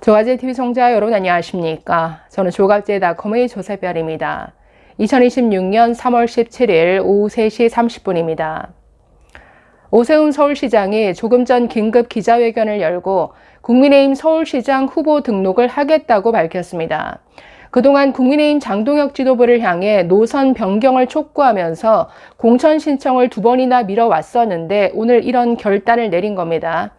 조갑제TV 시청자 여러분 안녕하십니까? 저는 조갑제닷컴의 조세별입니다. 2026년 3월 17일 오후 3시 30분입니다. 오세훈 서울시장이 조금 전 긴급 기자회견을 열고 국민의힘 서울시장 후보 등록을 하겠다고 밝혔습니다. 그동안 국민의힘 장동혁 지도부를 향해 노선 변경을 촉구하면서 공천 신청을 2번이나 미뤄왔었는데 오늘 이런 결단을 내린 겁니다.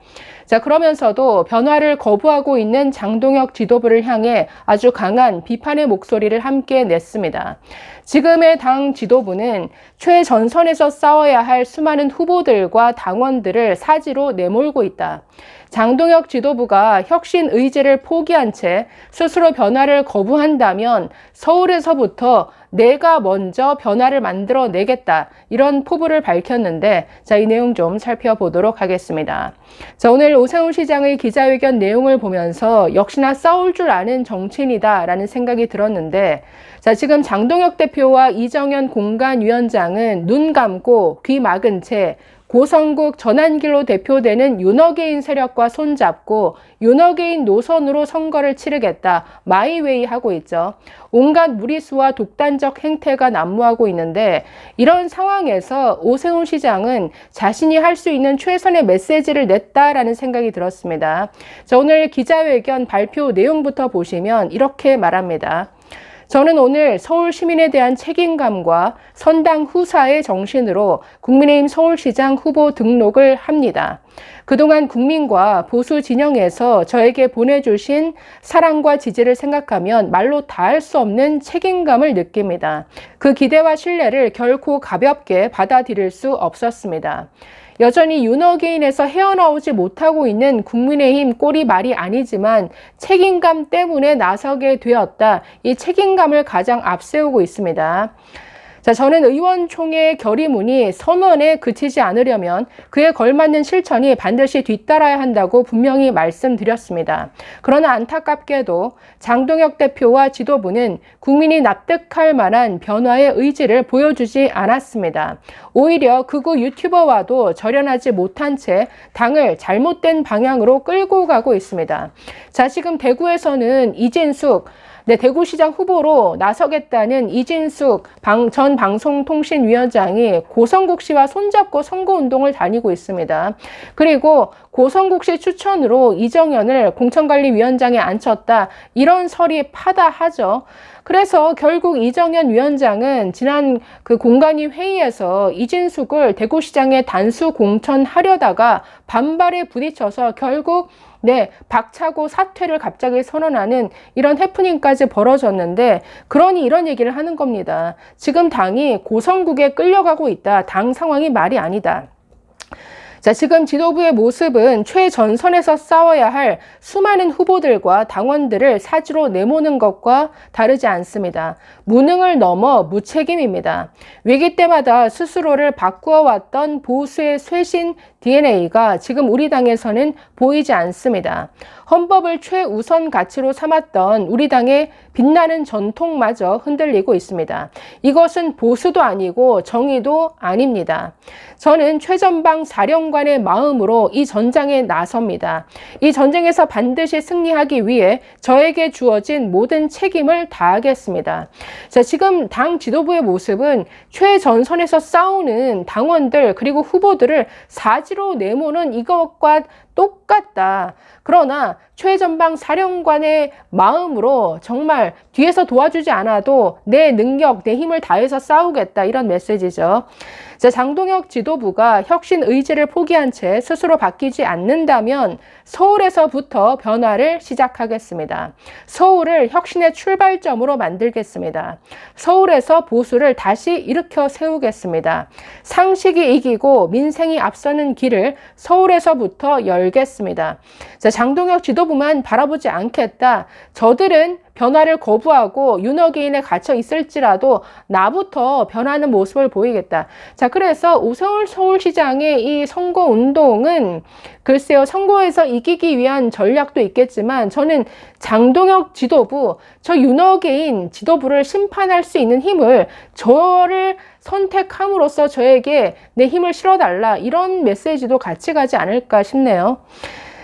자, 그러면서도 변화를 거부하고 있는 장동혁 지도부를 향해 아주 강한 비판의 목소리를 함께 냈습니다. 지금의 당 지도부는 최전선에서 싸워야 할 수많은 후보들과 당원들을 사지로 내몰고 있다. 장동혁 지도부가 혁신 의지를 포기한 채 스스로 변화를 거부한다면 서울에서부터 내가 먼저 변화를 만들어내겠다. 이런 포부를 밝혔는데 자, 이 내용 좀 살펴보도록 하겠습니다. 자, 오늘 오세훈 시장의 기자회견 내용을 보면서 역시나 싸울 줄 아는 정치인이다 라는 생각이 들었는데 자, 지금 장동혁 대표와 이정현 공관위원장은 눈 감고 귀 막은 채 고성국 전환길로 대표되는 윤어게인 세력과 손잡고 윤어게인 노선으로 선거를 치르겠다. 마이웨이 하고 있죠. 온갖 무리수와 독단적 행태가 난무하고 있는데 이런 상황에서 오세훈 시장은 자신이 할 수 있는 최선의 메시지를 냈다라는 생각이 들었습니다. 자, 오늘 기자회견 발표 내용부터 보시면 이렇게 말합니다. 저는 오늘 서울 시민에 대한 책임감과 선당 후사의 정신으로 국민의힘 서울시장 후보 등록을 합니다. 그동안 국민과 보수 진영에서 저에게 보내주신 사랑과 지지를 생각하면 말로 다할 수 없는 책임감을 느낍니다. 그 기대와 신뢰를 결코 가볍게 받아들일 수 없었습니다. 여전히 윤어게인에서 헤어나오지 못하고 있는 국민의힘 꼴이 말이 아니지만 책임감 때문에 나서게 되었다. 이 책임감을 가장 앞세우고 있습니다. 자, 저는 의원총회 결의문이 선언에 그치지 않으려면 그에 걸맞는 실천이 반드시 뒤따라야 한다고 분명히 말씀드렸습니다. 그러나 안타깝게도 장동혁 대표와 지도부는 국민이 납득할 만한 변화의 의지를 보여주지 않았습니다. 오히려 극우 유튜버와도 절연하지 못한 채 당을 잘못된 방향으로 끌고 가고 있습니다. 자, 지금 대구에서는 이진숙 대구시장 후보로 나서겠다는 이진숙 전 방송통신위원장이 고성국 씨와 손잡고 선거운동을 다니고 있습니다. 그리고 고성국 씨 추천으로 이정현을 공천관리위원장에 앉혔다. 이런 설이 파다하죠. 그래서 결국 이정현 위원장은 지난 그 공관위 회의에서 이진숙을 대구시장에 단수 공천하려다가 반발에 부딪혀서 결국 박차고 사퇴를 갑자기 선언하는 이런 해프닝까지 벌어졌는데 그러니 이런 얘기를 하는 겁니다. 지금 당이 고성국에 끌려가고 있다. 당 상황이 말이 아니다. 자, 지금 지도부의 모습은 최전선에서 싸워야 할 수많은 후보들과 당원들을 사지로 내모는 것과 다르지 않습니다. 무능을 넘어 무책임입니다. 위기 때마다 스스로를 바꾸어왔던 보수의 쇄신 DNA가 지금 우리 당에서는 보이지 않습니다. 헌법을 최우선 가치로 삼았던 우리 당의 빛나는 전통마저 흔들리고 있습니다. 이것은 보수도 아니고 정의도 아닙니다. 저는 최전방 사령관의 마음으로 이 전장에 나섭니다. 이 전쟁에서 반드시 승리하기 위해 저에게 주어진 모든 책임을 다하겠습니다. 자, 지금 당 지도부의 모습은 최전선에서 싸우는 당원들 그리고 후보들을 사지로 내모는 이것과 똑같다. 그러나 최전방 사령관의 마음으로 정말 뒤에서 도와주지 않아도 내 능력, 내 힘을 다해서 싸우겠다. 이런 메시지죠. 자, 장동혁 지도부가 혁신 의지를 포기한 채 스스로 바뀌지 않는다면 서울에서부터 변화를 시작하겠습니다. 서울을 혁신의 출발점으로 만들겠습니다. 서울에서 보수를 다시 일으켜 세우겠습니다. 상식이 이기고 민생이 앞서는 길을 서울에서부터 열겠습니다. 자, 장동혁 지도부만 바라보지 않겠다. 저들은 변화를 거부하고 윤어게인에 갇혀 있을지라도 나부터 변하는 모습을 보이겠다. 자, 그래서 오세훈 서울시장의 이 선거운동은 글쎄요, 선거에서 이기기 위한 전략도 있겠지만 저는 장동혁 지도부, 저 윤어게인 지도부를 심판할 수 있는 힘을 저를 선택함으로써 저에게 내 힘을 실어달라. 이런 메시지도 같이 가지 않을까 싶네요.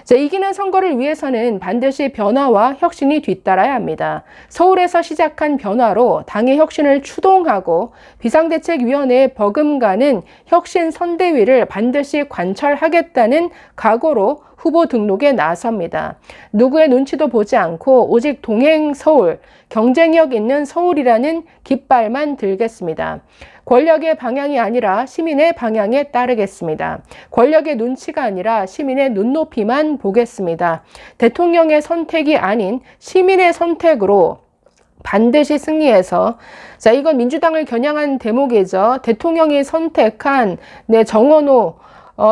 자, 이기는 선거를 위해서는 반드시 변화와 혁신이 뒤따라야 합니다. 서울에서 시작한 변화로 당의 혁신을 추동하고 비상대책위원회에 버금가는 혁신 선대위를 반드시 관철하겠다는 각오로 후보 등록에 나섭니다. 누구의 눈치도 보지 않고 오직 동행 서울, 경쟁력 있는 서울이라는 깃발만 들겠습니다. 권력의 방향이 아니라 시민의 방향에 따르겠습니다. 권력의 눈치가 아니라 시민의 눈높이만 보겠습니다. 대통령의 선택이 아닌 시민의 선택으로 반드시 승리해서, 자, 이건 민주당을 겨냥한 대목이죠. 대통령이 선택한 정원호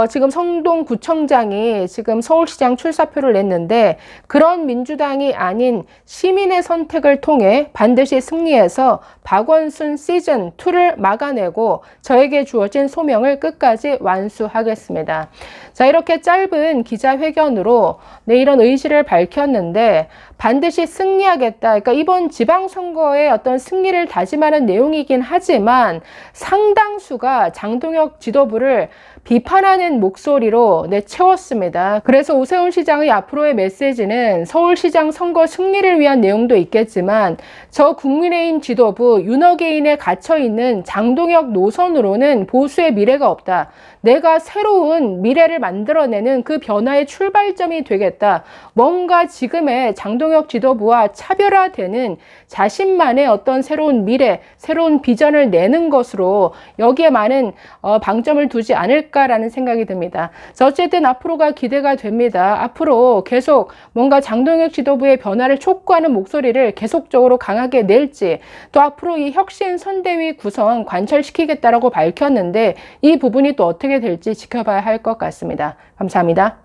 지금 성동구청장이 지금 서울시장 출사표를 냈는데, 그런 민주당이 아닌 시민의 선택을 통해 반드시 승리해서 박원순 시즌2를 막아내고 저에게 주어진 소명을 끝까지 완수하겠습니다. 자, 이렇게 짧은 기자회견으로 이런 의지를 밝혔는데, 반드시 승리하겠다. 그러니까 이번 지방선거의 어떤 승리를 다짐하는 내용이긴 하지만 상당수가 장동혁 지도부를 비판하는 목소리로 채웠습니다. 그래서 오세훈 시장의 앞으로의 메시지는 서울시장 선거 승리를 위한 내용도 있겠지만, 저 국민의힘 지도부 윤호개인에 갇혀있는 장동혁 노선으로는 보수의 미래가 없다. 내가 새로운 미래를 만들어내는 그 변화의 출발점이 되겠다. 뭔가 지금의 장동혁 지도부와 차별화되는 자신만의 어떤 새로운 미래, 새로운 비전을 내는 것으로 여기에 많은 방점을 두지 않을까라는 생각이 듭니다. 어쨌든 앞으로가 기대가 됩니다. 앞으로 계속 뭔가 장동혁 지도부의 변화를 촉구하는 목소리를 계속적으로 강하게 낼지, 또 앞으로 이 혁신 선대위 구성 관철시키겠다라고 밝혔는데 이 부분이 또 어떻게 될지 지켜봐야 할 것 같습니다. 감사합니다.